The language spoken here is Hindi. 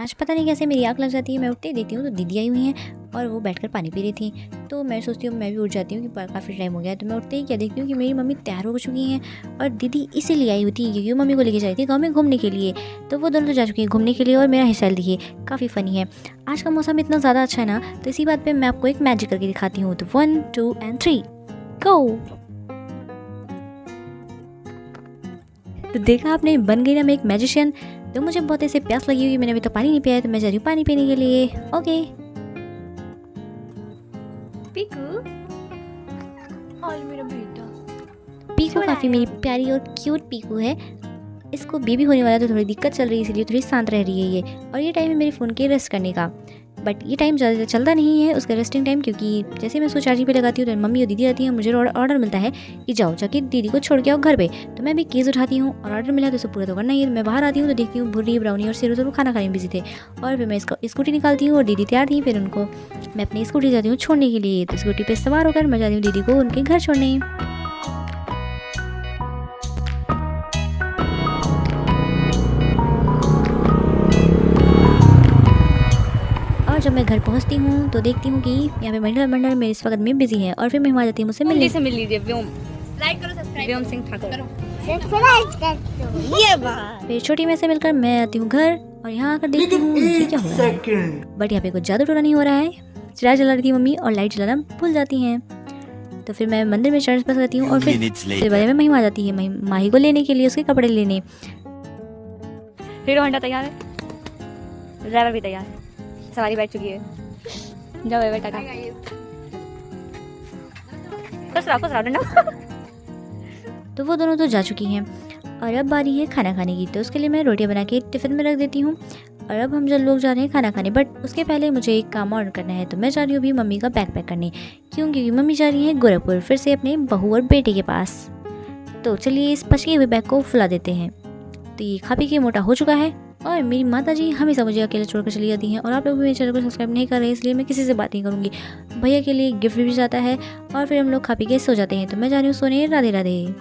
आज पता नहीं कैसे मेरी आँख लग जाती है, मैं उठते ही देखती हूँ तो दीदी आई हुई हैं और वो बैठकर पानी पी रही थी। तो मैं सोचती हूँ मैं भी उठ जाती हूँ कि काफ़ी टाइम हो गया है। तो मैं उठते ही क्या देखती हूँ कि मेरी मम्मी तैयार हो चुकी हैं और दीदी इसीलिए आई हुई थी क्योंकि वो मम्मी को लेके जाई थी गाँव में घूमने के लिए। तो वो दोनों तो जा चुकी हैं घूमने के लिए और मेरा हेयर स्टाइल देखिए काफ़ी फ़नी है। आज का मौसम इतना ज़्यादा अच्छा है ना, तो इसी बात पर मैं आपको एक मैजिक करके दिखाती हूँ। तो 1 2 एंड 3 गो। तो देखा आपने, बन गई ना मैं एक मैजिशियन। तो मुझे बहुत ऐसे प्यास लगी हुई, मैंने अभी तो पानी नहीं पिया है, तो मैं जा रही हूँ पानी पीने के लिए। ओके पीकू, और मेरा बेटा पीकू काफ़ी मेरी प्यारी और क्यूट पीकू है। इसको बेबी होने वाला तो थोड़ी दिक्कत चल रही है, इसलिए थोड़ी शांत रह रही है ये। और ये टाइम है मेरे फ़ोन के रेस्ट करने का, बट ये टाइम ज़्यादा चलता नहीं है उसका रेस्टिंग टाइम, क्योंकि जैसे मैं उसको चार्जिंग पे लगाती हूँ तो मम्मी और दीदी आती हैं, मुझे ऑर्डर मिलता है कि जाओ जाके दीदी को छोड़ के आओ घर पे। तो मैं भी केस उठाती हूँ और ऑर्डर मिला तो उसे पूरा तो करना ही है। मैं बाहर आती हूँ तो देखती हूँ भूरी ब्राउनी और सिरो तो खाना खाने में बिजी थे, और फिर मैं इसको स्कूटी निकालती हूँ और दीदी तैयार थी। फिर उनको मैं अपनी स्कूटी जाती हूँ छोड़ने के लिए। तो स्कूटी पर सवार होकर मैं जाती हूँ दीदी को उनके घर छोड़ने। जब मैं घर पहुंचती हूँ तो देखती हूँ कि यहाँ पे मंडल मेरे इस वक्त में बिजी है, और फिर मैं वहाँ जाती हूँ मुझसे मिलने। से मिल लीजिए व्योम, लाइक करो, सब्सक्राइब व्योम सिंह ठाकुर। ये बात फिर छोटी में से मिलकर मैं आती हूँ घर, और यहाँ आकर देखती हूँ ये क्या हो रहा है। बट यहाँ पे कुछ जादू टोना नहीं हो रहा है। चिराग जला रही थी मम्मी और लाइट जलाना भूल जाती हैं। तो फिर मैं मंदिर में चर्च पर जाती हूँ और फिर बजे में महिमा आ जाती है माही को लेने के लिए, उसके कपड़े लेने। हीरो होंडा तैयार है, ड्राइवर भी तैयार है, सवारी बैठ चुकी है। जाओ बेटा का खुश रहो डंडा। तो वो दोनों तो जा चुकी हैं और अब बारी है खाना खाने की। तो उसके लिए मैं रोटियां बना के टिफ़िन में रख देती हूँ, और अब हम जब लोग जा रहे हैं खाना खाने। बट उसके पहले मुझे एक काम और करना है, तो मैं जा रही हूँ अभी मम्मी का बैग पैक करने। क्योंकि मम्मी जा रही है गोरखपुर फिर से अपने बहू और बेटे के पास। तो चलिए इस पचे हुए बैग को फुला देते हैं। तो ये खा पी के मोटा हो चुका है, और मेरी माता जी हमेशा मुझे अकेले छोड़कर चली जाती हैं। और आप लोग भी मेरे चैनल को सब्सक्राइब नहीं कर रहे हैं, इसलिए मैं किसी से बात नहीं करूँगी। भैया के लिए गिफ्ट भी जाता है, और फिर हम लोग खा पी के सो जाते हैं। तो मैं जा रही हूँ सोने। राधे राधे।